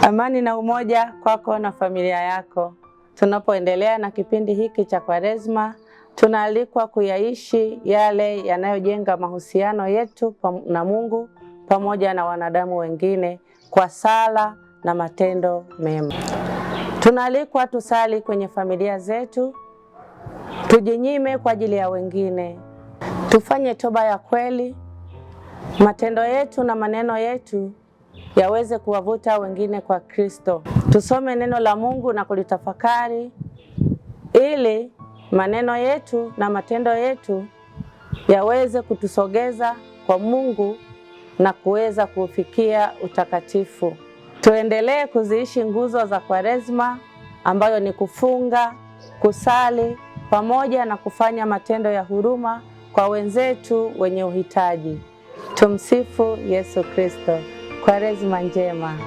Amani na umoja kwako na familia yako. Tunapoendelea na kipindi hiki cha Kwaresma, tunaalikwa kuyaishi yale yanayojenga mahusiano yetu na Mungu pamoja na wanadamu wengine kwa sala na matendo mema. Tunaalikwa tusali kwenye familia zetu, tujinyime kwa ajili ya wengine, tufanye toba ya kweli, matendo yetu na maneno yetu yaweze kuwavuta wengine kwa Kristo. Tusome neno la Mungu na kulitafakari ili maneno yetu na matendo yetu yaweze kutusogeza kwa Mungu na kuweza kufikia utakatifu. Tuendelee kuziishi nguzo za Kwaresma ambayo ni kufunga, kusali pamoja na kufanya matendo ya huruma kwa wenzetu wenye uhitaji. Tumsifu Yesu Kristo. Kwaresma njema.